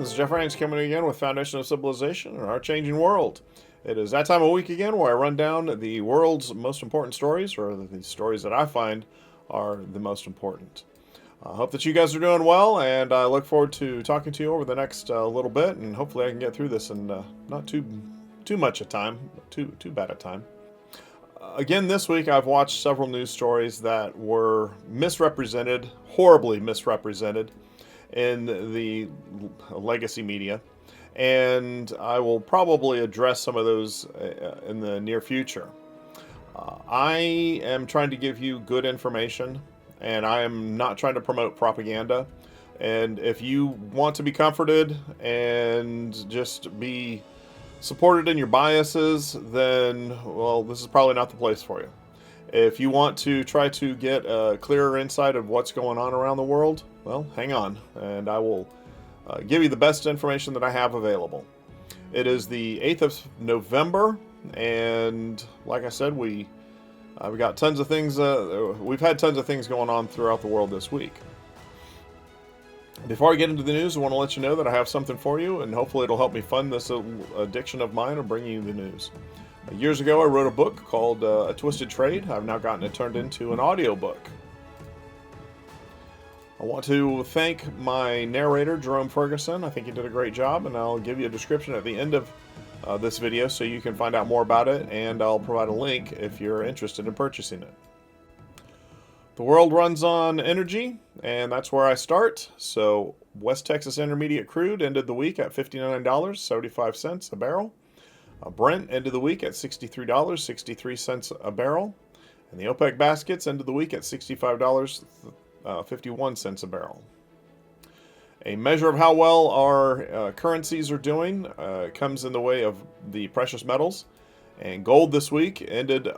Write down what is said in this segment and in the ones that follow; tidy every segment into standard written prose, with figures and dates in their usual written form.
This is Jeff Rains coming again with Foundation of Civilization and Our Changing World. It is that time of week again where I run down the world's most important stories, or the stories that I find are the most important. I hope that you guys are doing well, and I look forward to talking to you over the next little bit, and hopefully I can get through this in not too much a time, too bad a time. Again, this week I've watched several news stories that were misrepresented, horribly misrepresented, in the legacy media, and I will probably address some of those in the near future. I am trying to give you good information, and I am not trying to promote propaganda. And if you want to be comforted and just be supported in your biases, then, well, this is probably not the place for you. If you want to try to get a clearer insight of what's going on around the world, well, hang on, and I will give you the best information that I have available. It is the 8th of November, and like I said, we've got tons of things. We've had tons of things going on throughout the world this week. Before I get into the news, I want to let you know that I have something for you, and hopefully it'll help me fund this addiction of mine of bringing you the news. Years ago, I wrote a book called A Twisted Trade. I've now gotten it turned into an audiobook. I want to thank my narrator, Jerome Ferguson. I think he did a great job, and I'll give you a description at the end of this video so you can find out more about it, and I'll provide a link if you're interested in purchasing it. The world runs on energy, and that's where I start. So West Texas Intermediate crude ended the week at $59.75 a barrel. Brent ended the week at $63.63 a barrel. And the OPEC baskets ended the week at $65.51 a barrel. A measure of how well our currencies are doing comes in the way of the precious metals. And gold this week ended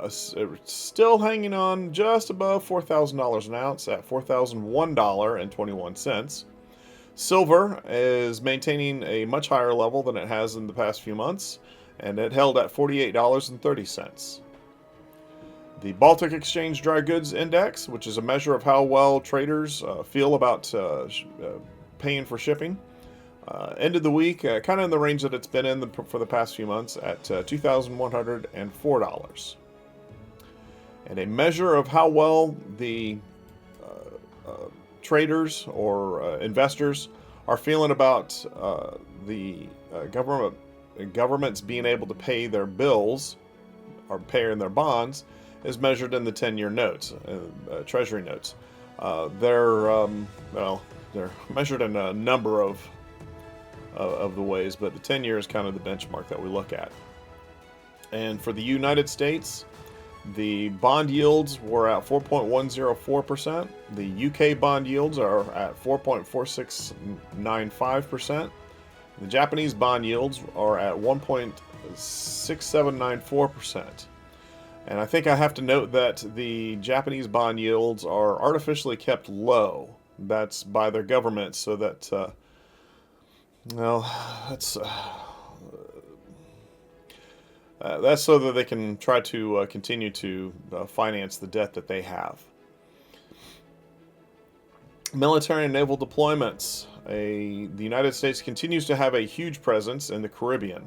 still hanging on just above $4,000 an ounce at $4,001.21. Silver is maintaining a much higher level than it has in the past few months, and it held at $48.30. The Baltic Exchange Dry Goods Index, which is a measure of how well traders feel about paying for shipping, ended the week kind of in the range that it's been in for the past few months at $2,104. And a measure of how well the traders or investors are feeling about the governments being able to pay their bills or paying their bonds is measured in the 10-year notes, Treasury notes. They're measured in a number of the ways, but the 10-year is kind of the benchmark that we look at. And for the United States, the bond yields were at 4.104%. The UK bond yields are at 4.4695%. The Japanese bond yields are at 1.6794%. And I think I have to note that the Japanese bond yields are artificially kept low. That's by their government so that, that's so that they can try to continue to finance the debt that they have. Military and naval deployments. The United States continues to have a huge presence in the Caribbean.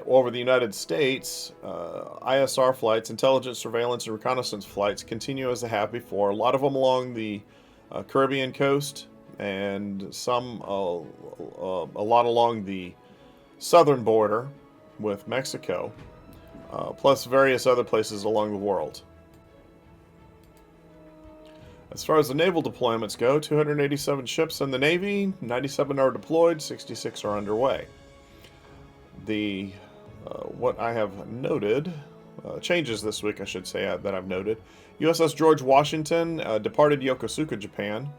Over the United States, ISR flights, intelligence, surveillance, and reconnaissance flights continue as they have before. A lot of them along the Caribbean coast, and some a lot along the southern border with Mexico, plus various other places along the world. As far as the naval deployments go, 287 ships in the Navy, 97 are deployed, 66 are underway. What I have noted, changes this week I should say that I've noted. USS George Washington departed Yokosuka, Japan.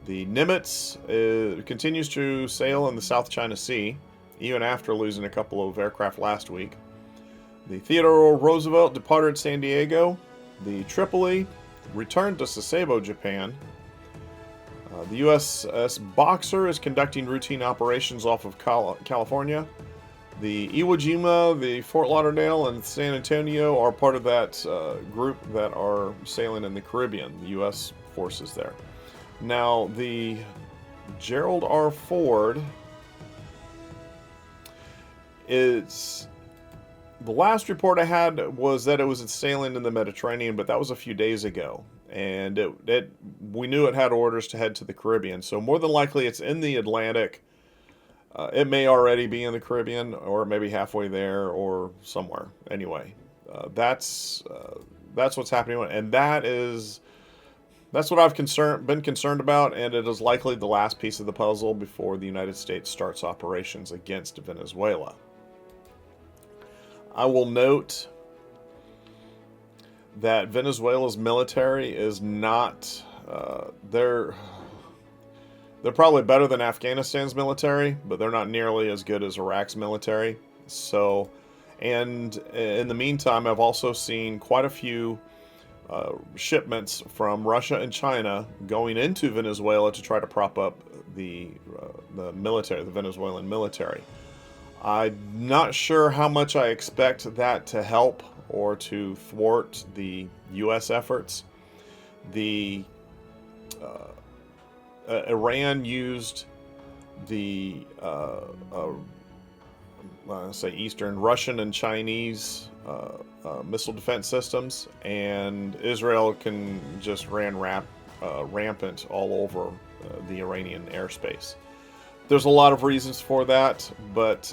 The Nimitz continues to sail in the South China Sea, even after losing a couple of aircraft last week. The Theodore Roosevelt departed San Diego. The Tripoli returned to Sasebo, Japan. The USS Boxer is conducting routine operations off of California. The Iwo Jima, the Fort Lauderdale, and San Antonio are part of that group that are sailing in the Caribbean, the U.S. forces there. Now, the Gerald R. Ford is... The last report I had was that it was sailing in the Mediterranean, but that was a few days ago. And we knew it had orders to head to the Caribbean. So more than likely it's in the Atlantic. It may already be in the Caribbean, or maybe halfway there, or somewhere. Anyway, that's what's happening. And that's what I've been concerned about, and it is likely the last piece of the puzzle before the United States starts operations against Venezuela. I will note that Venezuela's military is not, they're probably better than Afghanistan's military, but they're not nearly as good as Iraq's military. So, and in the meantime, I've also seen quite a few shipments from Russia and China going into Venezuela to try to prop up the military, the Venezuelan military. I'm not sure how much I expect that to help or to thwart the U.S. efforts. Iran used the Eastern Russian and Chinese missile defense systems, and Israel can just ran rampant all over the Iranian airspace. There's a lot of reasons for that, but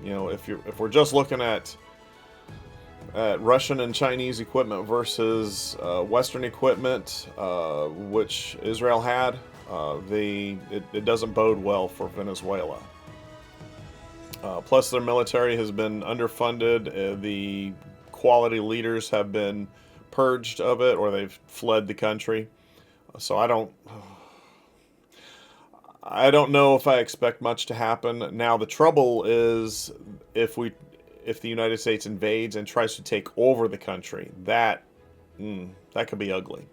if we're just looking at Russian and Chinese equipment versus Western equipment, which Israel had, it doesn't bode well for Venezuela. Plus, their military has been underfunded. The quality leaders have been purged of it, or they've fled the country. So I don't know if I expect much to happen. Now, the trouble is if the United States invades and tries to take over the country, that could be ugly.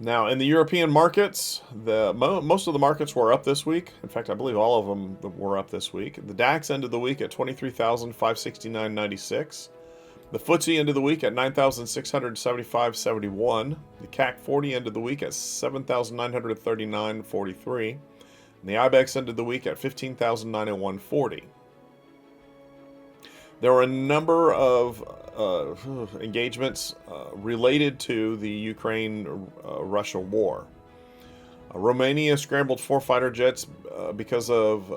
Now, in the European markets, most of the markets were up this week. In fact, I believe all of them were up this week. The DAX ended the week at 23,569.96. The FTSE ended the week at 9,675.71. The CAC 40 ended the week at 7,939.43. And the IBEX ended the week at 15,901.40. There were a number of engagements related to the Ukraine-Russia war. Romania scrambled 4 fighter jets because of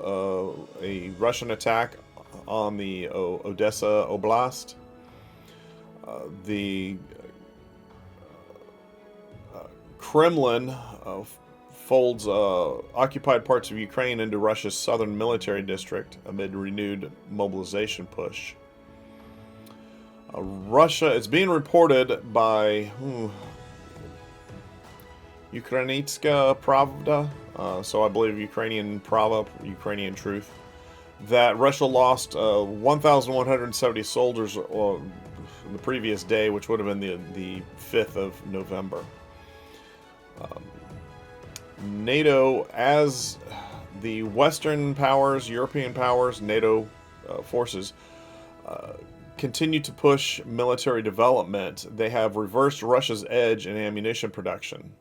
a Russian attack on the Odesa Oblast. The Kremlin folds occupied parts of Ukraine into Russia's southern military district amid renewed mobilization push. Russia, it's being reported by Ukrainska Pravda, so I believe Ukrainian Prava, Ukrainian Truth, that Russia lost 1,170 soldiers the previous day, which would have been the 5th of November. NATO, as the Western powers, European powers, NATO forces continue to push military development, they have reversed Russia's edge in ammunition production.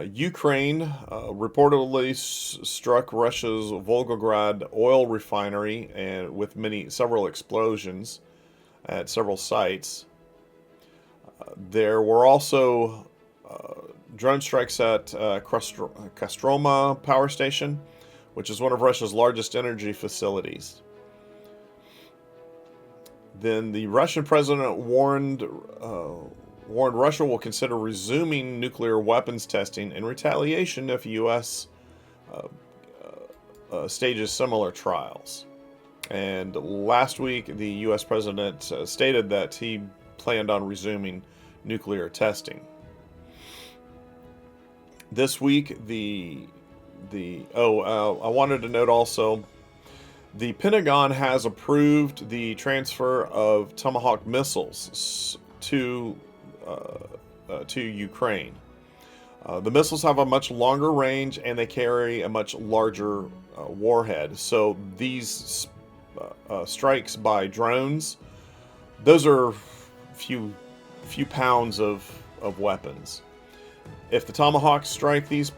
Ukraine reportedly struck Russia's Volgograd oil refinery and with several explosions at several sites. There were also drone strikes at Kostroma power station, which is one of Russia's largest energy facilities. Then the Russian president warned Russia will consider resuming nuclear weapons testing in retaliation if U.S. Stages similar trials. And last week, the U.S. president stated that he planned on resuming nuclear testing. This week, I wanted to note also, the Pentagon has approved the transfer of Tomahawk missiles to Ukraine. The missiles have a much longer range and they carry a much larger warhead. So these strikes by drones, those are few pounds of weapons. If the Tomahawks strike these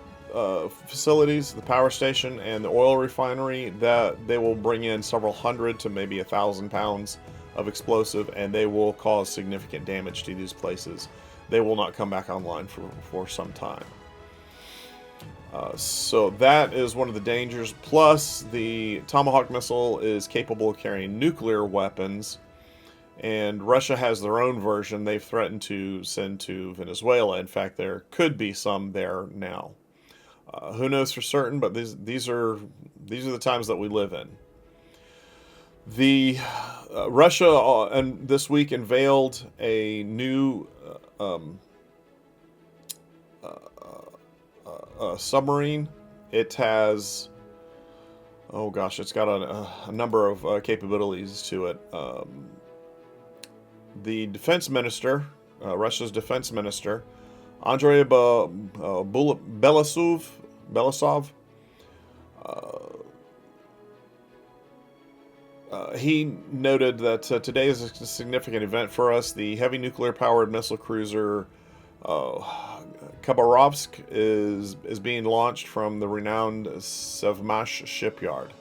facilities, the power station and the oil refinery, that they will bring in several hundred to maybe 1,000 pounds of explosive, and they will cause significant damage to these places. They will not come back online for some time. So that is one of the dangers. Plus, the Tomahawk missile is capable of carrying nuclear weapons, and Russia has their own version they've threatened to send to Venezuela. In fact, there could be some there now. Who knows for certain? But these are the times that we live in. The Russia and this week unveiled a new submarine. It has, oh gosh, it's got a number of capabilities to it. The defense minister, Russia's defense minister, Andrei Belousov, he noted that today is a significant event for us. The heavy nuclear-powered missile cruiser Khabarovsk is being launched from the renowned Sevmash shipyard.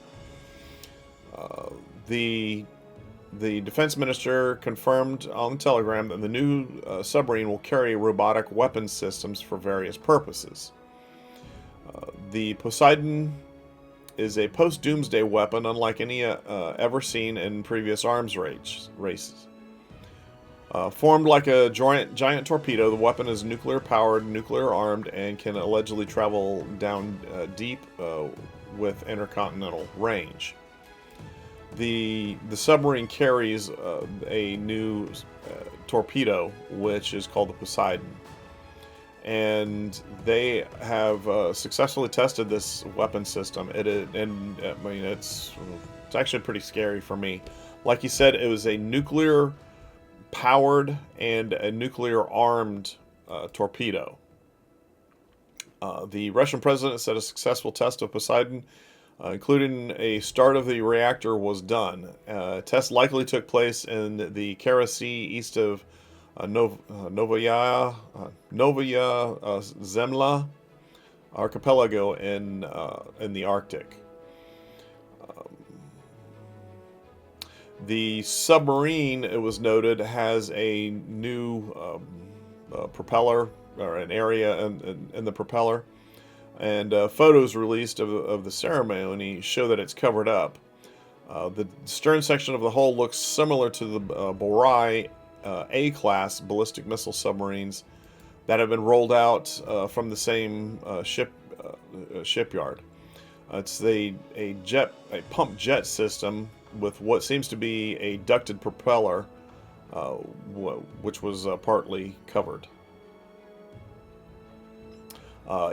The defense minister confirmed on Telegram that the new submarine will carry robotic weapons systems for various purposes. The Poseidon is a post-doomsday weapon unlike any ever seen in previous arms races. Formed like a giant torpedo, the weapon is nuclear-powered, nuclear-armed, and can allegedly travel down deep with intercontinental range. The submarine carries a new torpedo, which is called the Poseidon. And they have successfully tested this weapon system. It's actually pretty scary for me. Like you said, it was a nuclear-powered and a nuclear-armed torpedo. The Russian president said a successful test of Poseidon, including a start of the reactor, was done. Tests likely took place in the Kara Sea east of Novaya Zemlya archipelago in the Arctic. The submarine, it was noted, has a new propeller, or an area in the propeller, and photos released of the ceremony show that it's covered up. The stern section of the hull looks similar to the Borai A-class ballistic missile submarines that have been rolled out from the same shipyard. It's a pump jet system with what seems to be a ducted propeller, which was partly covered.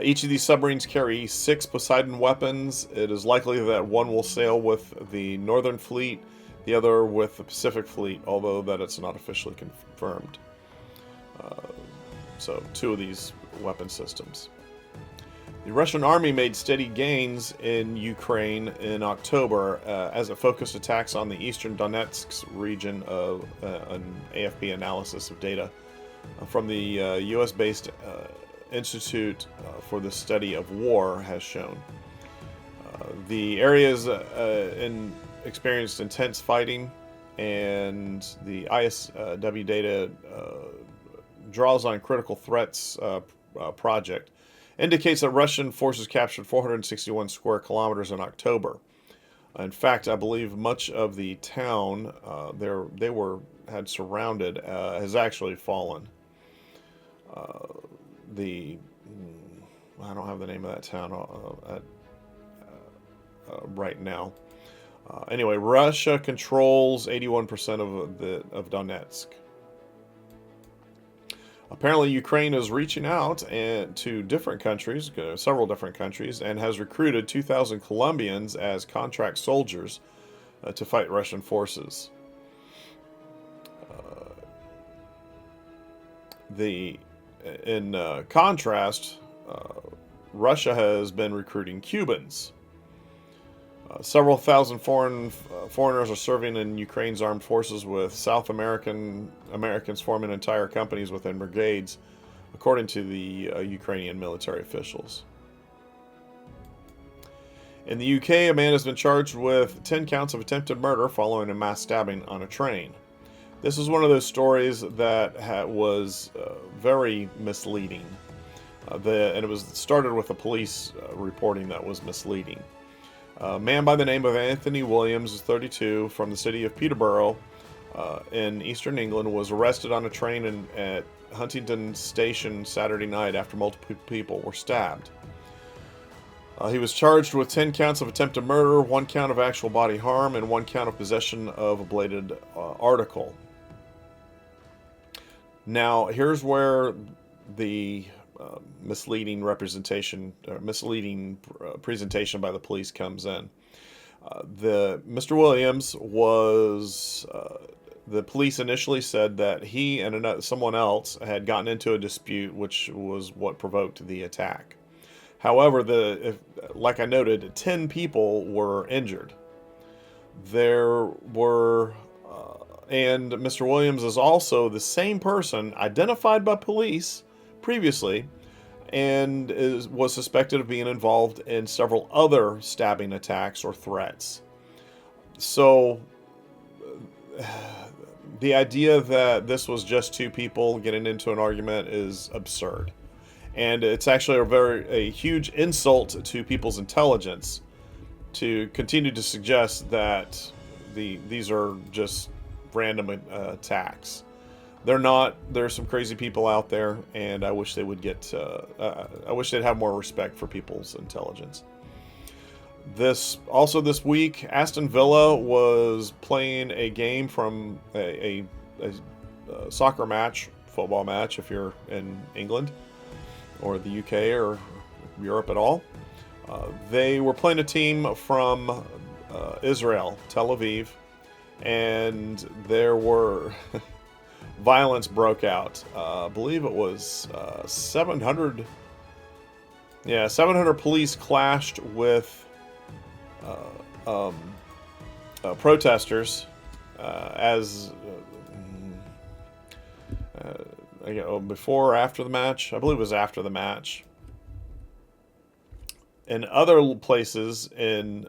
Each of these submarines carry 6 Poseidon weapons. It is likely that one will sail with the Northern Fleet, the other with the Pacific Fleet, although that it's not officially confirmed. So 2 of these weapon systems. The Russian army made steady gains in Ukraine in October as it focused attacks on the eastern Donetsk region of an AFP analysis of data from the U.S.-based Institute for the Study of War has shown. The areas experienced intense fighting, and the ISW data draws on critical threats project indicates that Russian forces captured 461 square kilometers in October. In fact, I believe much of the town they had surrounded has actually fallen. I don't have the name of that town right now. Anyway, Russia controls 81% of Donetsk. Apparently, Ukraine is reaching out to different countries, several different countries, and has recruited 2,000 Colombians as contract soldiers to fight Russian forces. In contrast, Russia has been recruiting Cubans. Several thousand foreigners are serving in Ukraine's armed forces, with South Americans forming entire companies within brigades, according to the Ukrainian military officials. In the UK, a man has been charged with 10 counts of attempted murder following a mass stabbing on a train. This is one of those stories that was very misleading. And it was started with a police reporting that was misleading. A man by the name of Anthony Williams, 32, from the city of Peterborough in eastern England, was arrested on a train at Huntingdon Station Saturday night after multiple people were stabbed. He was charged with 10 counts of attempted murder, 1 count of actual body harm, and 1 count of possession of a bladed article. Now, here's where the misleading presentation by the police comes in. Mr. Williams was. The police initially said that he and someone else had gotten into a dispute, which was what provoked the attack. However, like I noted, 10 people were injured. And Mr. Williams is also the same person identified by police previously, and was suspected of being involved in several other stabbing attacks or threats. So, the idea that this was just 2 people getting into an argument is absurd. And it's actually a huge insult to people's intelligence to continue to suggest that these are just random attacks. They're not. There's some crazy people out there, and I wish they would get. I wish they'd have more respect for people's intelligence. This week, Aston Villa was playing a game from a soccer match, football match, if you're in England or the UK or Europe at all. They were playing a team from Israel, Tel Aviv, and there were violence broke out. I believe it was 700 police clashed with protesters before or after the match. I believe it was after the match. In other places in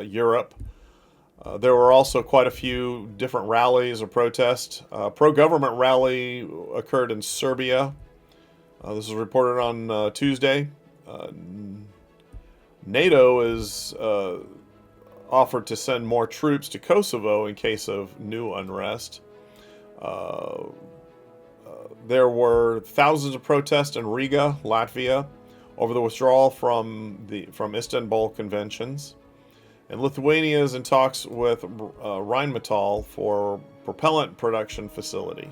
Europe, there were also quite a few different rallies or protests. Pro-government rally occurred in Serbia. This was reported on Tuesday. NATO is offered to send more troops to Kosovo in case of new unrest. There were thousands of protests in Riga, Latvia, over the withdrawal from Istanbul conventions. And Lithuania is in talks with Rheinmetall for a propellant production facility.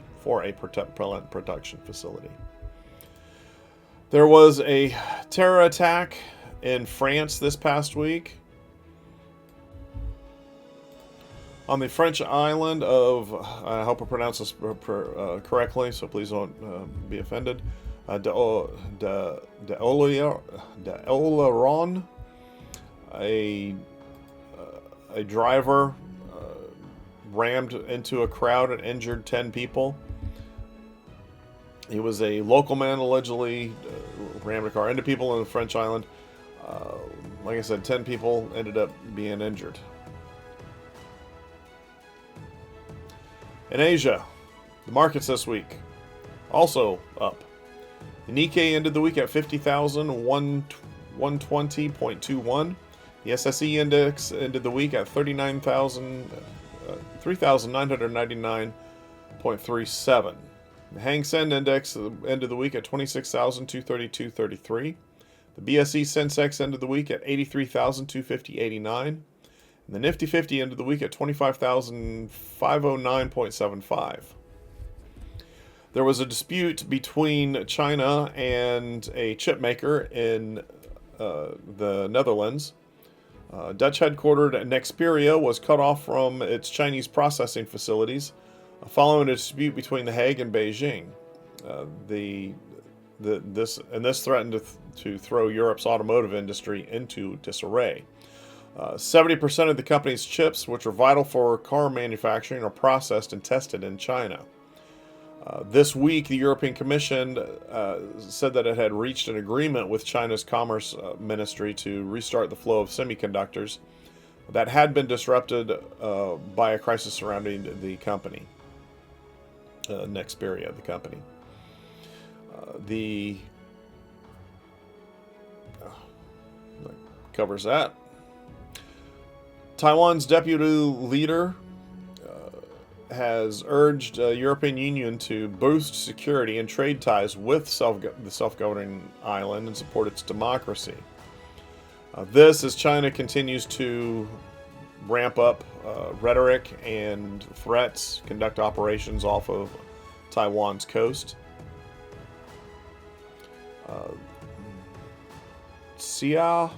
There was a terror attack in France this past week. On the French island of, I hope I pronounce this correctly, so please don't be offended, d'Oléron, a driver rammed into a crowd and injured 10 people. He was a local man, allegedly rammed a car into people on the French island. Like I said, 10 people ended up being injured. In Asia, the markets this week also up. The Nikkei ended the week at 50,120.21. The SSE index ended the week at 3,999.37. The Hang Seng index ended the week at 26,232.33. The BSE Sensex ended the week at 83,250.89. And the Nifty 50 ended the week at 25,509.75. There was a dispute between China and a chip maker in the Netherlands. Dutch headquartered Nexperia was cut off from its Chinese processing facilities following a dispute between The Hague and Beijing. This threatened to throw Europe's automotive industry into disarray. 70% of the company's chips, which are vital for car manufacturing, are processed and tested in China. This week, the European Commission said that it had reached an agreement with China's Commerce Ministry to restart the flow of semiconductors that had been disrupted by a crisis surrounding the company, Nexperia, the company. That covers that. Taiwan's deputy leader has urged the European Union to boost security and trade ties with the self-governing island and support its democracy. This as China continues to ramp up rhetoric and threats, conduct operations off of Taiwan's coast. CIO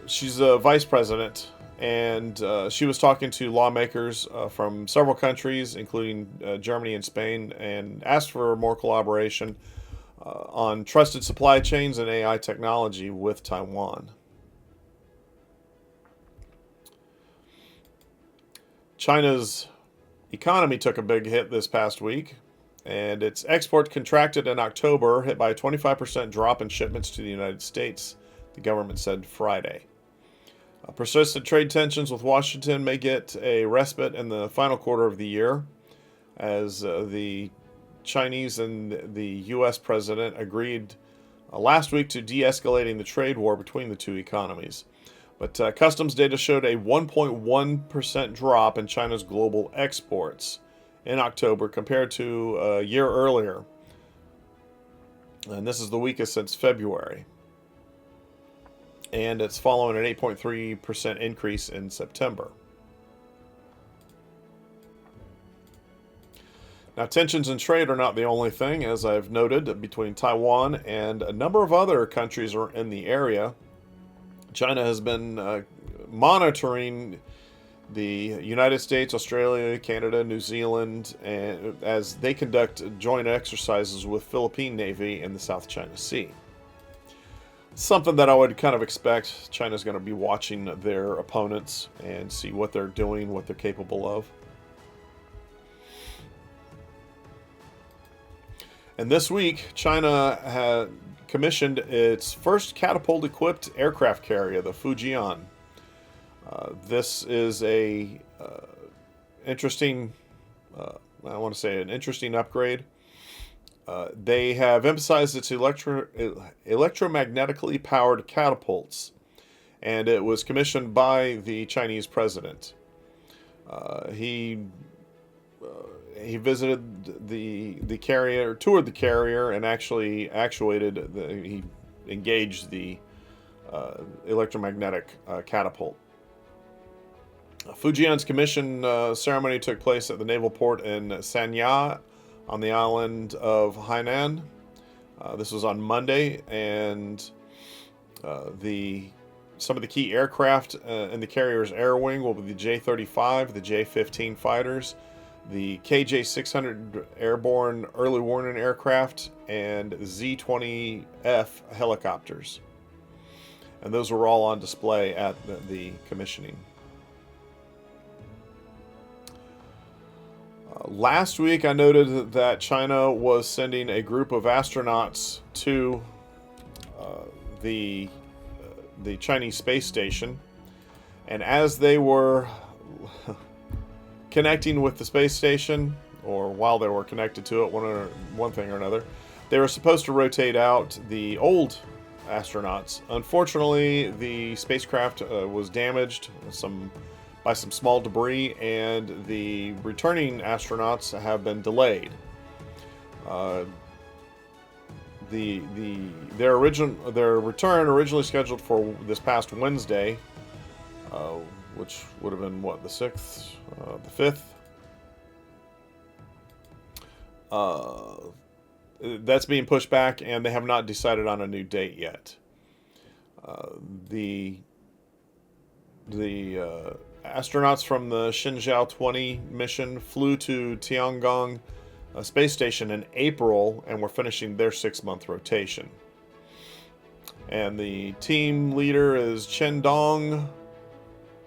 she's a vice president, and she was talking to lawmakers from several countries, including Germany and Spain, and asked for more collaboration on trusted supply chains and AI technology with Taiwan. China's economy took a big hit this past week, and its export contracted in October, hit by a 25% drop in shipments to the United States, the government said Friday. Persistent trade tensions with Washington may get a respite in the final quarter of the year, as the Chinese and the U.S. president agreed last week to de-escalating the trade war between the two economies. But customs data showed a 1.1% drop in China's global exports in October compared to a year earlier. And this is the weakest since February. And it's following an 8.3% increase in September. Now, tensions in trade are not the only thing, as I've noted, between Taiwan and a number of other countries in the area. China has been monitoring the United States, Australia, Canada, New Zealand, and as they conduct joint exercises with Philippine Navy in the South China Sea. Something that I would kind of expect. China's going to be watching their opponents and see what they're doing, what they're capable of. And this week, China had commissioned its first catapult-equipped aircraft carrier, the Fujian. This is an interesting upgrade. They have emphasized its electromagnetically powered catapults, and it was commissioned by the Chinese president. He visited the carrier, toured the carrier, and actually he engaged the electromagnetic catapult. Fujian's commission ceremony took place at the naval port in Sanya on the island of Hainan. This was on Monday, and some of the key aircraft in the carrier's air wing will be the J-35, the J-15 fighters, the KJ-600 airborne early warning aircraft, and Z-20F helicopters. And those were all on display at the commissioning. Last week, I noted that China was sending a group of astronauts to the Chinese space station, and as they were connecting with the space station, or while they were connected to it, one thing or another, they were supposed to rotate out the old astronauts. Unfortunately, the spacecraft was damaged by some small debris, and the returning astronauts have been delayed. Their return originally scheduled for this past Wednesday, which would have been the 6th, the 5th. That's being pushed back, and they have not decided on a new date yet. The astronauts from the Shenzhou 20 mission flew to Tiangong space station in April and were finishing their 6-month rotation. And the team leader is Chen Dong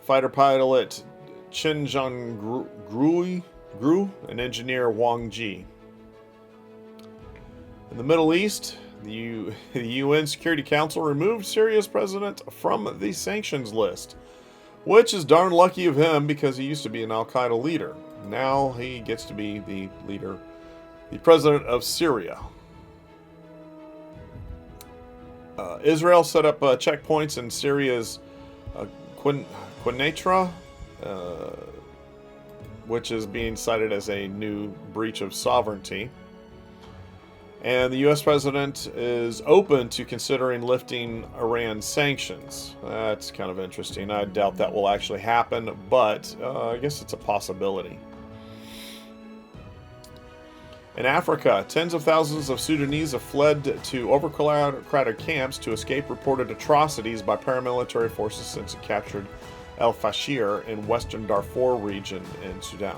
fighter pilot Chen Gru, and engineer Wang Ji. In the Middle East, the UN Security Council removed Syria's president from the sanctions list, which is darn lucky of him because he used to be an Al-Qaeda leader. Now he gets to be the leader, the president of Syria. Israel set up checkpoints in Syria's Quneitra, which is being cited as a new breach of sovereignty. And the U.S. president is open to considering lifting Iran sanctions. That's kind of interesting. I doubt that will actually happen, but I guess it's a possibility. In Africa, tens of thousands of Sudanese have fled to overcrowded camps to escape reported atrocities by paramilitary forces since it captured El Fashir in western Darfur region in Sudan.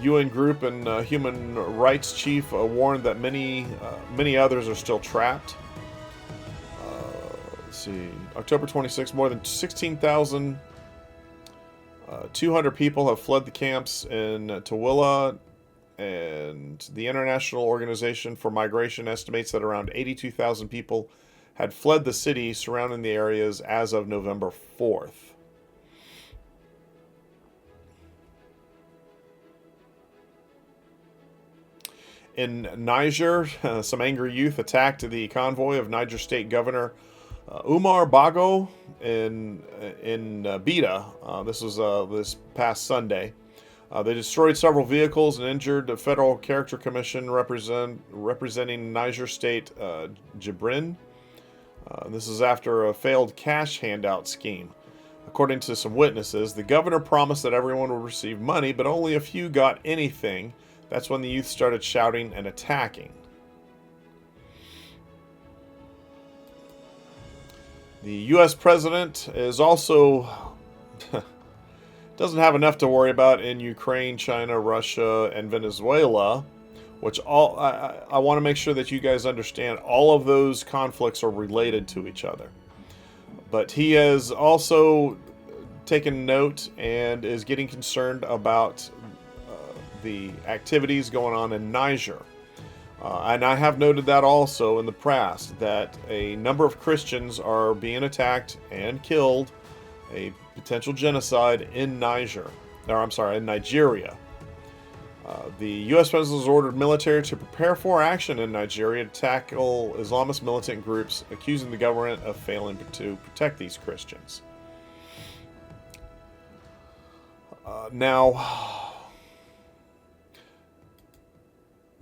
UN group and human rights chief warned that many others are still trapped. Let's see. October 26, more than 16,200 people have fled the camps in Tawila, and the International Organization for Migration estimates that around 82,000 people had fled the city surrounding the areas as of November 4th. In Niger, some angry youth attacked the convoy of Niger State Governor Umar Bago in Bida. This was this past Sunday. They destroyed several vehicles and injured the Federal Character Commission representing Niger State Jibrin. This is after a failed cash handout scheme. According to some witnesses, the governor promised that everyone would receive money, but only a few got anything. That's when the youth started shouting and attacking. The U.S. president is also doesn't have enough to worry about in Ukraine, China, Russia, and Venezuela, which I want to make sure that you guys understand all of those conflicts are related to each other. But he has also taken note and is getting concerned about the activities going on in Niger. And I have noted that also in the past, that a number of Christians are being attacked and killed, a potential genocide in Nigeria. The U.S. President has ordered military to prepare for action in Nigeria to tackle Islamist militant groups, accusing the government of failing to protect these Christians. Now,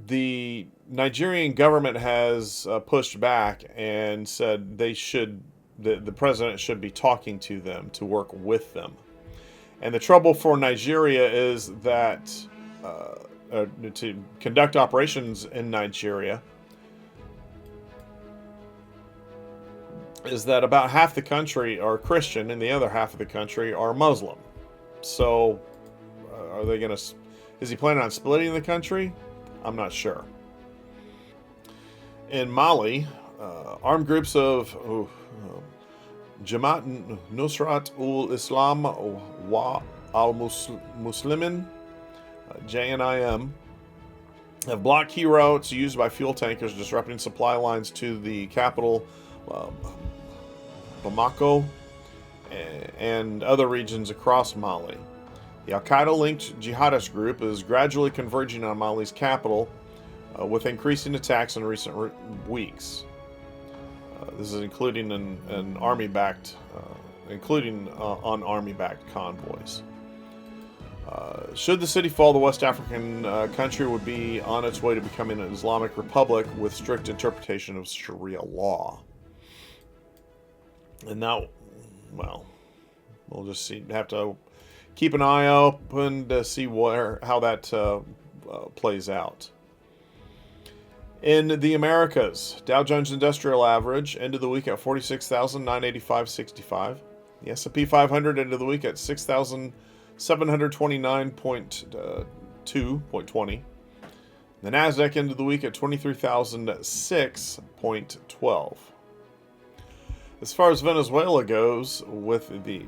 the Nigerian government has pushed back and said the president should be talking to them to work with them. And the trouble for Nigeria is that to conduct operations in Nigeria is that about half the country are Christian and the other half of the country are Muslim. So are they going to... Is he planning on splitting the country? I'm not sure. In Mali, armed groups of Jamaat Nusrat ul-Islam wa al-Muslimin, JNIM, have blocked key routes used by fuel tankers, disrupting supply lines to the capital, Bamako, and other regions across Mali. The Al-Qaeda-linked jihadist group is gradually converging on Mali's capital, with increasing attacks in recent weeks. This is including on army-backed convoys. Should the city fall, the West African country would be on its way to becoming an Islamic republic with strict interpretation of Sharia law. And now, well, we'll just have to keep an eye open to see how that plays out. In the Americas, Dow Jones Industrial Average ended the week at 46,985.65. The S&P 500 ended the week at 6,729.20. The Nasdaq ended the week at 23,006.12. As far as Venezuela goes with the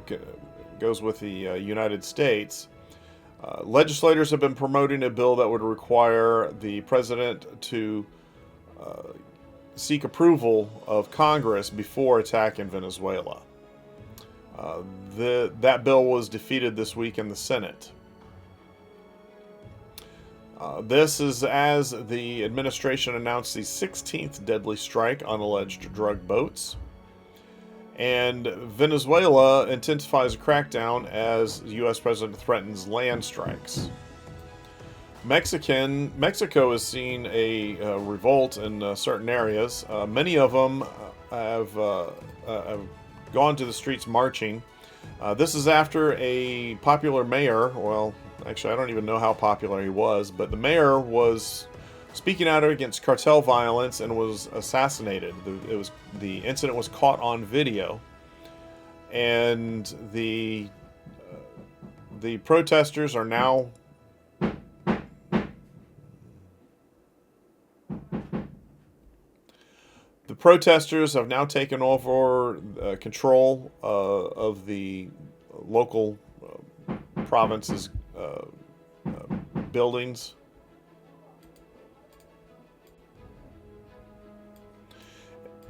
United States, legislators have been promoting a bill that would require the president to seek approval of Congress before attacking Venezuela. That bill was defeated this week in the Senate. This is as the administration announced the 16th deadly strike on alleged drug boats. And Venezuela intensifies a crackdown as the U.S. president threatens land strikes. Mexico has seen a revolt in certain areas. Many of them have gone to the streets marching. This is after a popular mayor, well, actually I don't even know how popular he was, but the mayor was speaking out against cartel violence and was assassinated. The incident was caught on video, and the protesters are now have now taken over control of the local province's buildings.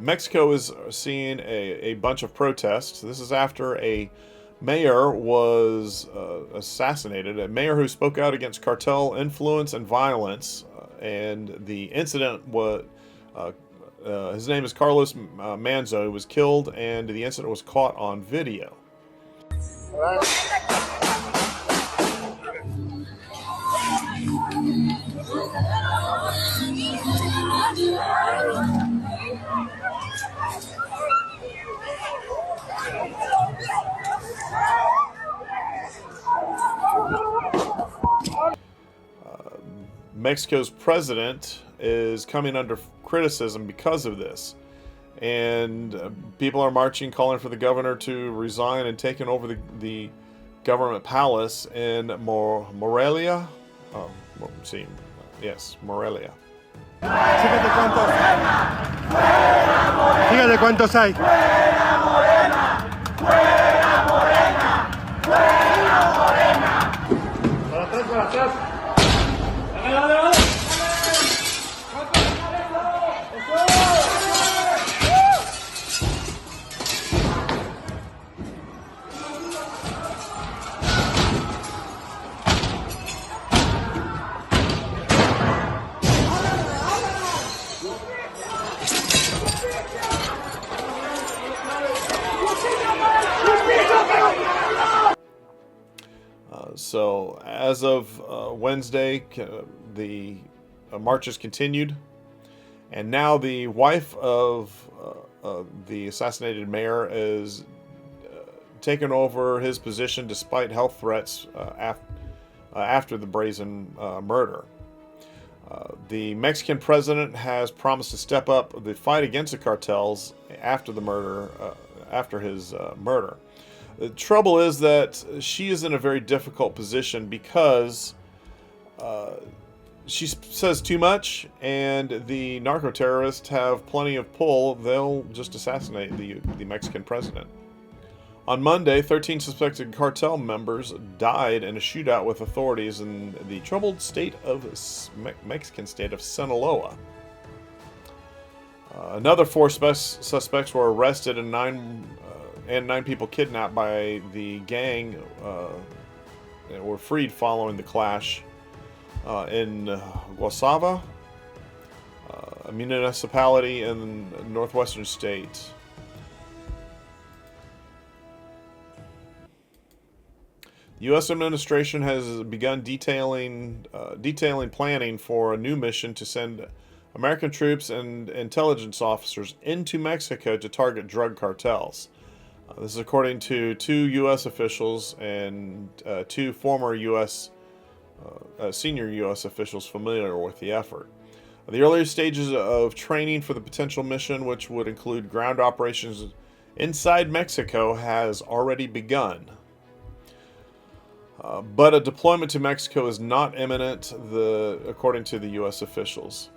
Mexico is seeing a bunch of protests. This is after a mayor was assassinated, a mayor who spoke out against cartel influence and violence. And the incident was, his name is Carlos Manzo, who was killed, and the incident was caught on video. Mexico's president is coming under criticism because of this, and people are marching, calling for the governor to resign and taking over the government palace in Morelia. Oh, sí, yes, Morelia. Dígale cuántos hay. Para atrás. So as of Wednesday, the marches continued, and now the wife of the assassinated mayor is taken over his position despite health threats after the brazen murder. The Mexican president has promised to step up the fight against the cartels after the murder, after his murder. The trouble is that she is in a very difficult position because she says too much, and the narco-terrorists have plenty of pull. They'll just assassinate the Mexican president. On Monday, 13 suspected cartel members died in a shootout with authorities in the troubled state of Mexican state of Sinaloa. Another 4 suspects were arrested, and 9 people kidnapped by the gang were freed following the clash in Guasave, a municipality in the northwestern state. The U.S. administration has begun detailing planning for a new mission to send American troops and intelligence officers into Mexico to target drug cartels. This is according to 2 U.S. officials and 2 former senior U.S. officials familiar with the effort. The earlier stages of training for the potential mission, which would include ground operations inside Mexico, has already begun. But a deployment to Mexico is not imminent, according to the U.S. officials.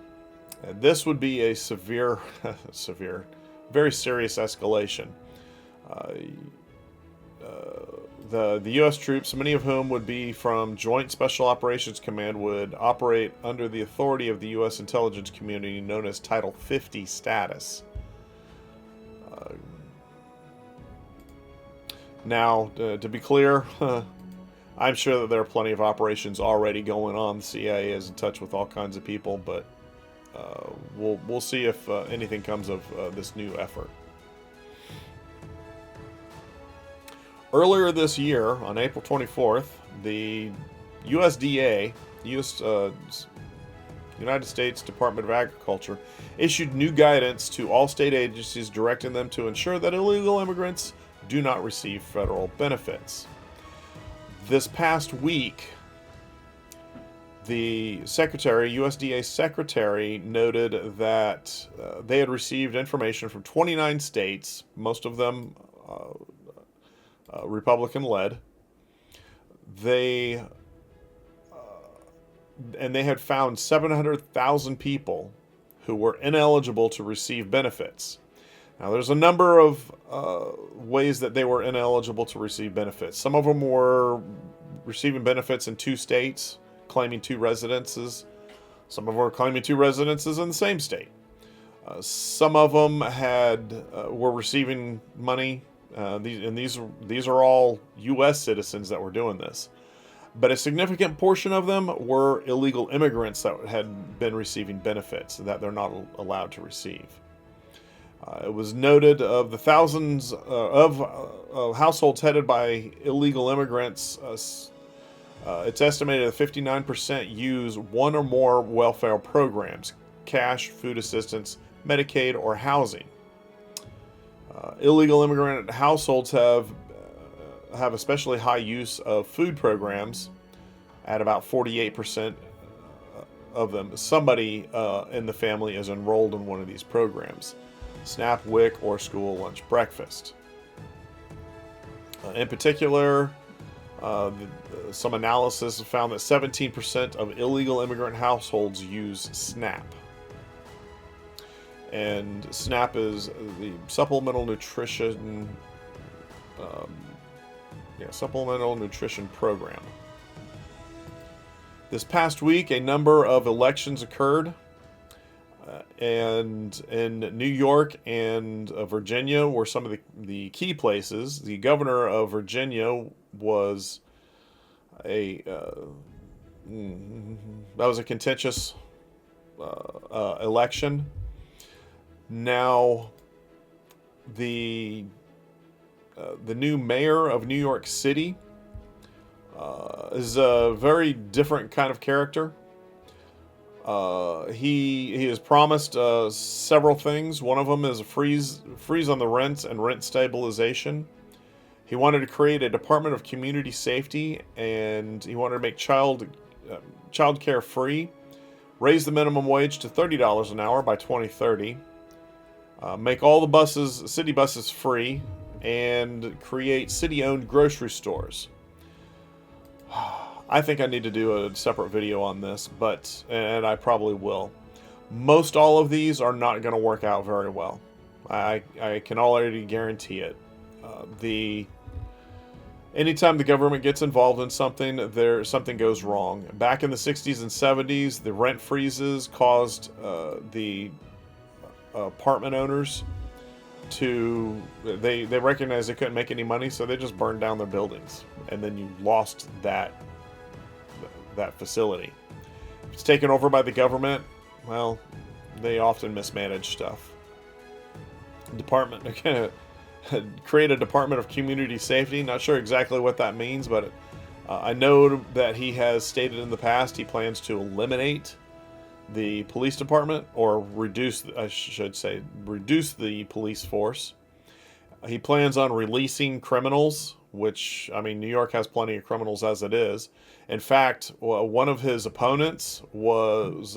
This would be a severe very serious escalation. The U.S. troops, many of whom would be from Joint Special Operations Command, would operate under the authority of the U.S. intelligence community known as Title 50 status. Now, to be clear, I'm sure that there are plenty of operations already going on. The CIA is in touch with all kinds of people, but we'll see if anything comes of this new effort. Earlier this year, on April 24th, the USDA, United States Department of Agriculture, issued new guidance to all state agencies directing them to ensure that illegal immigrants do not receive federal benefits. This past week, the USDA secretary, noted that they had received information from 29 states, most of them Republican-led. They had found 700,000 people who were ineligible to receive benefits. Now, there's a number of ways that they were ineligible to receive benefits. Some of them were receiving benefits in 2 states, claiming 2 residences. Some of them were claiming 2 residences in the same state. Some of them were receiving money. These are all U.S. citizens that were doing this. But a significant portion of them were illegal immigrants that had been receiving benefits that they're not allowed to receive. It was noted of the thousands of households headed by illegal immigrants, it's estimated that 59% use one or more welfare programs: cash, food assistance, Medicaid, or housing. Illegal immigrant households have especially high use of food programs. At about 48% of them, somebody in the family is enrolled in one of these programs: SNAP, WIC, or school lunch breakfast. In particular, some analysis found that 17% of illegal immigrant households use SNAP. And SNAP is the Supplemental Nutrition Program. This past week, a number of elections occurred, and in New York and Virginia were some of the key places. The governor of Virginia was that was a contentious election. Now, the new mayor of New York City is a very different kind of character. He has promised several things. One of them is a freeze on the rents and rent stabilization. He wanted to create a Department of Community Safety, and he wanted to make child care free, raise the minimum wage to $30 an hour by 2030, make all the city buses free, and create city-owned grocery stores. I think I need to do a separate video on this, and I probably will. Most all of these are not going to work out very well. I can already guarantee it. Anytime the government gets involved in something, something goes wrong. Back in the 60s and 70s, the rent freezes caused the apartment owners they recognized they couldn't make any money, so they just burned down their buildings, and then you lost that facility. If it's taken over by the government, well, they often mismanage stuff. Create a Department of Community Safety. Not sure exactly what that means, but I know that he has stated in the past he plans to eliminate the police department, or reduce the police force. He plans on releasing criminals, which, I mean, New York has plenty of criminals as it is. In fact, one of his opponents was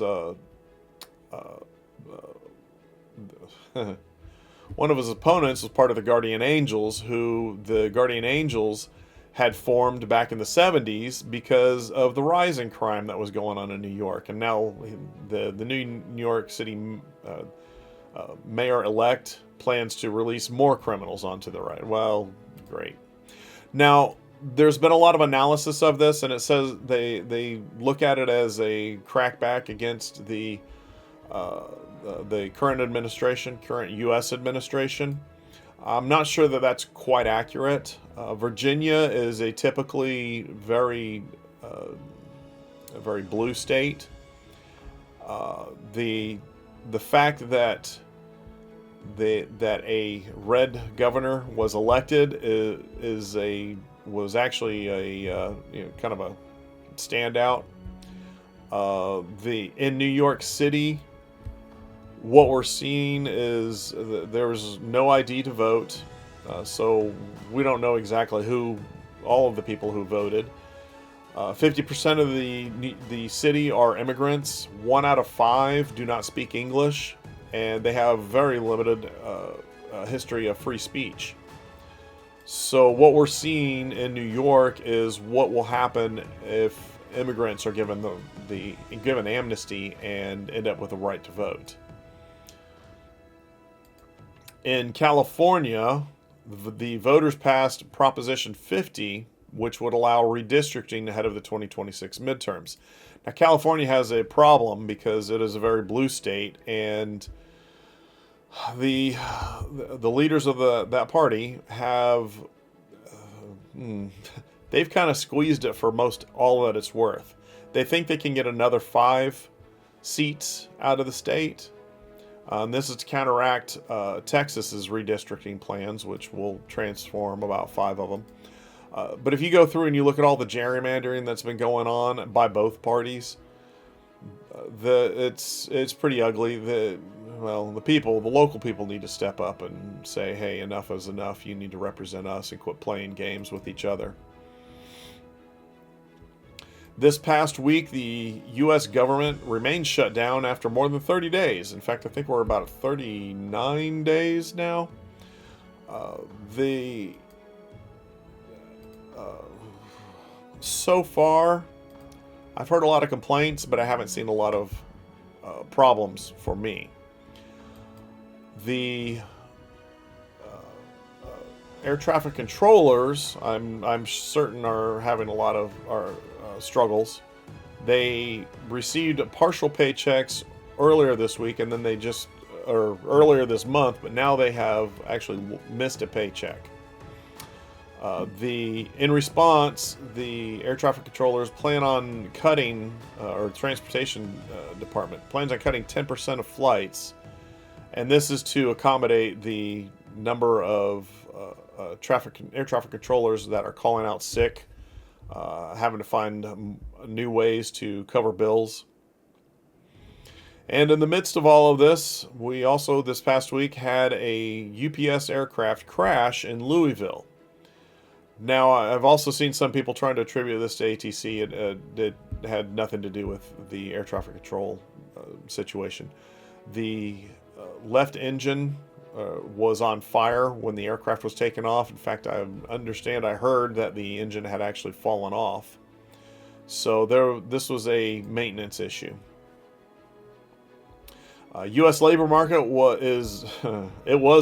part of the Guardian Angels, who the Guardian Angels had formed back in the 70s because of the rise in crime that was going on in New York. And now the new New York City Mayor-elect plans to release more criminals onto the right. Well, great. Now, there's been a lot of analysis of this, and it says they look at it as a crackback against the current administration, current U.S. administration. I'm not sure that that's quite accurate. Virginia is a typically very blue state. The fact that a red governor was elected was actually a kind of a standout. In New York City, what we're seeing is there's no ID to vote, so we don't know exactly all of the people who voted. 50% of the city are immigrants. 1 out of 5 do not speak English, and they have very limited history of free speech. So what we're seeing in New York is what will happen if immigrants are given given amnesty and end up with a right to vote. In California, the voters passed Proposition 50, which would allow redistricting ahead of the 2026 midterms. Now, California has a problem because it is a very blue state, and the leaders of that party have they've kind of squeezed it for most all that it's worth. They think they can get another 5 seats out of the state. This is to counteract Texas's redistricting plans, which will transform about 5 of them. But if you go through and you look at all the gerrymandering that's been going on by both parties, it's pretty ugly. The local people need to step up and say, hey, enough is enough. You need to represent us and quit playing games with each other. This past week, the U.S. government remained shut down after more than 30 days. In fact, I think we're about 39 days now. So far, I've heard a lot of complaints, but I haven't seen a lot of problems for me. The air traffic controllers, I'm certain, are having a lot of struggles. They received partial paychecks earlier this week, and then earlier this month, but now they have actually missed a paycheck. In response, the air traffic controllers plan on cutting, or transportation department plans on cutting 10% of flights, and this is to accommodate the number of air traffic controllers that are calling out sick, having to find new ways to cover bills. And in the midst of all of this, we also this past week had a UPS aircraft crash in Louisville. Now, I've also seen some people trying to attribute this to ATC. It had nothing to do with the air traffic control situation. The left engine was on fire when the aircraft was taken off. In fact, I heard that the engine had actually fallen off. So this was a maintenance issue. U.S. labor market was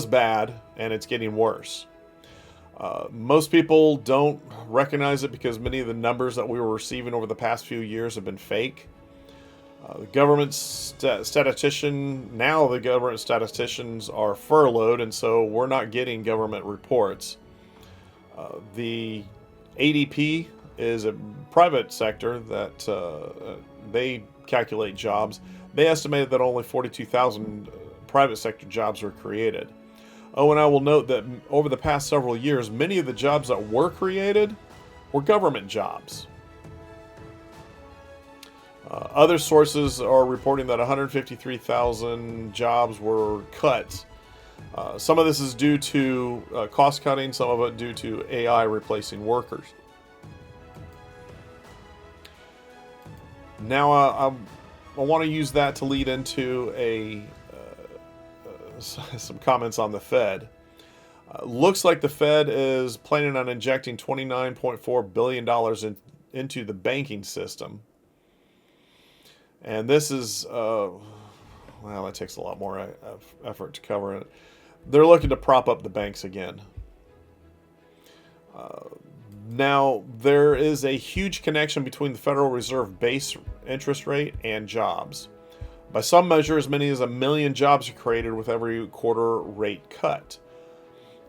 bad, and it's getting worse. Most people don't recognize it because many of the numbers that we were receiving over the past few years have been fake. The government statisticians are furloughed, and so we're not getting government reports. The ADP is a private sector that they calculate jobs. They estimated that only 42,000 private sector jobs were created. Oh, and I will note that over the past several years, many of the jobs that were created were government jobs. Other sources are reporting that 153,000 jobs were cut. Some of this is due to cost cutting, some of it due to AI replacing workers. Now, I want to use that to lead into some comments on the Fed. Looks like the Fed is planning on injecting $29.4 billion into the banking system. And this is, well, that takes a lot more effort to cover it. They're looking to prop up the banks again. Now, there is a huge connection between the Federal Reserve base interest rate and jobs. By some measure, as many as 1 million jobs are created with every quarter rate cut.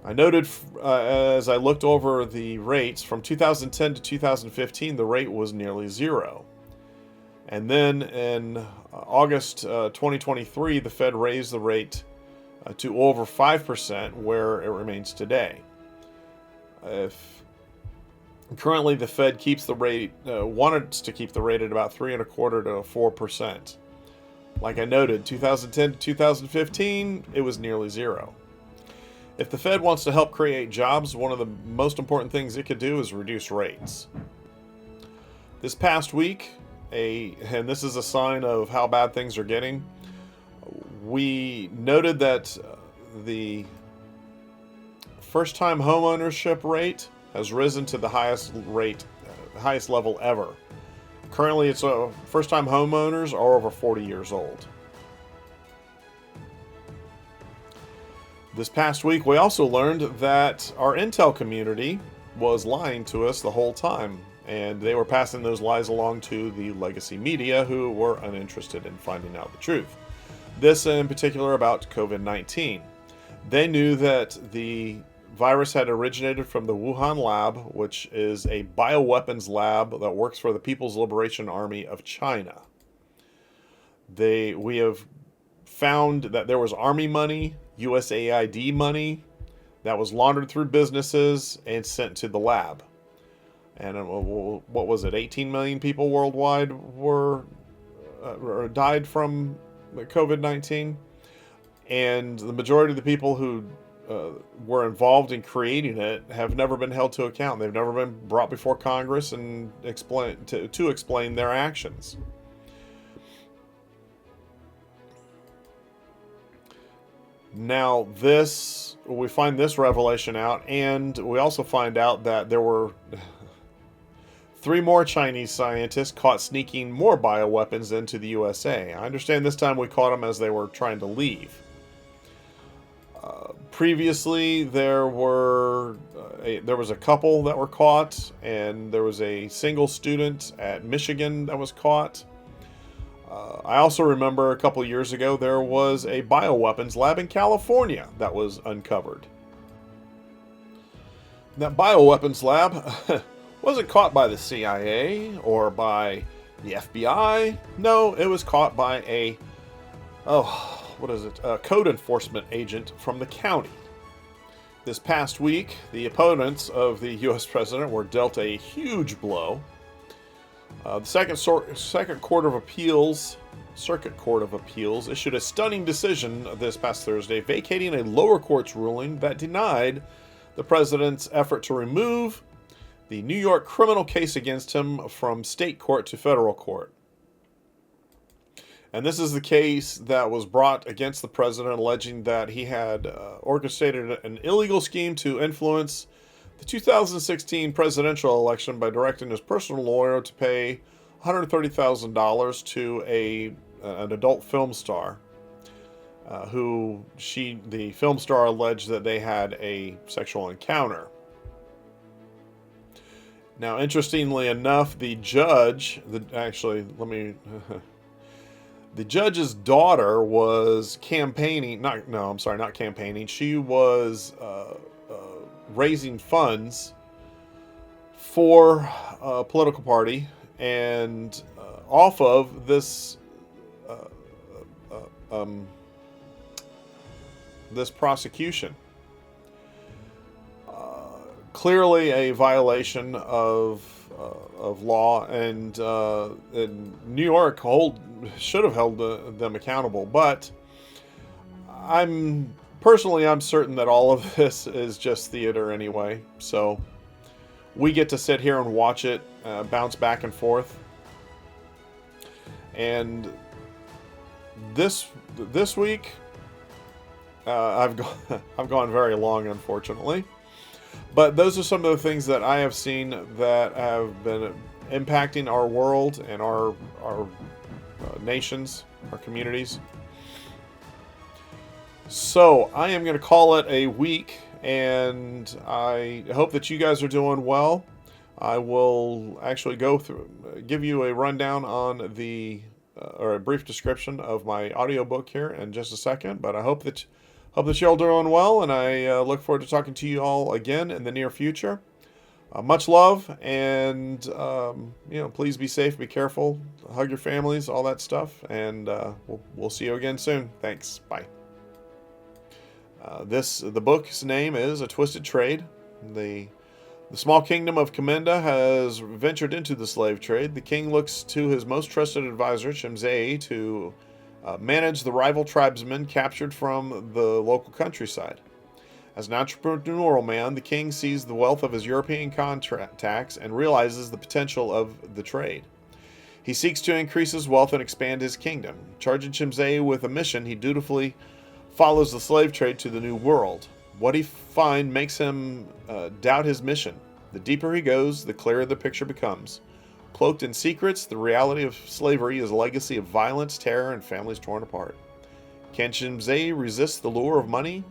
I noted as I looked over the rates from 2010 to 2015, the rate was nearly zero. And then in August 2023, the Fed raised the rate to over 5%, where it remains today. Currently, the Fed keeps the rate, wanted to keep the rate at about 3.25% to 4%. Like I noted, 2010 to 2015, it was nearly zero. If the Fed wants to help create jobs, one of the most important things it could do is reduce rates. This past week, and this is a sign of how bad things are getting, we noted that the first-time homeownership rate has risen to the highest level ever. Currently, it's first-time homeowners are over 40 years old. This past week, we also learned that our intel community was lying to us the whole time, and they were passing those lies along to the legacy media, who were uninterested in finding out the truth. This in particular about COVID-19. They knew that the virus had originated from the Wuhan lab, which is a bioweapons lab that works for the People's Liberation Army of China. We have found that there was Army money, USAID money, that was laundered through businesses and sent to the lab. And what was it? 18 million people worldwide were died from COVID-19, and the majority of the people who were involved in creating it have never been held to account. They've never been brought before Congress and to explain their actions. Now, we find this revelation out, and we also find out that there were 3 more Chinese scientists caught sneaking more bioweapons into the USA. I understand this time we caught them as they were trying to leave. Previously, there was a couple that were caught, and there was a single student at Michigan that was caught. I also remember a couple years ago there was a bioweapons lab in California that was uncovered. That bioweapons lab wasn't caught by the CIA or by the FBI. No, it was caught by a code enforcement agent from the county. This past week, the opponents of the U.S. president were dealt a huge blow. The Circuit Court of Appeals issued a stunning decision this past Thursday, vacating a lower court's ruling that denied the president's effort to remove the New York criminal case against him from state court to federal court. And this is the case that was brought against the president, alleging that he had orchestrated an illegal scheme to influence the 2016 presidential election by directing his personal lawyer to pay $130,000 to an adult film star, the film star alleged that they had a sexual encounter. Now, interestingly enough, the judge's daughter was campaigning. Not campaigning. She was raising funds for a political party, and off of this this prosecution. Clearly a violation of law, and New York should have held them accountable. But I'm certain that all of this is just theater anyway. So we get to sit here and watch it bounce back and forth. And this week, I've gone very long, unfortunately. But those are some of the things that I have seen that have been impacting our world and our nations, our communities. So I am going to call it a week, and I hope that you guys are doing well. I will actually go through, give you a rundown on or a brief description of my audiobook here in just a second. But I hope that you're all doing well, and I look forward to talking to you all again in the near future. Much love, and please be safe, be careful, hug your families, all that stuff, and we'll see you again soon. Thanks. Bye. The book's name is A Twisted Trade. The small kingdom of Comenda has ventured into the slave trade. The king looks to his most trusted advisor, Chimzei, to manage the rival tribesmen captured from the local countryside. As an entrepreneurial man, the king sees the wealth of his European contacts and realizes the potential of the trade. He seeks to increase his wealth and expand his kingdom. Charging Chimzei with a mission, he dutifully follows the slave trade to the New World. What he finds makes him doubt his mission. The deeper he goes, the clearer the picture becomes. Cloaked in secrets, the reality of slavery is a legacy of violence, terror, and families torn apart. Can Chimzei resist the lure of money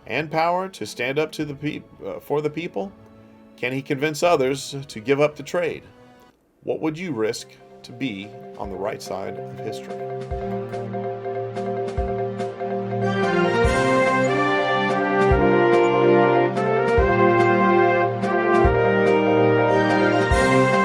and power to stand up to for the people? Can he convince others to give up the trade? What would you risk to be on the right side of history?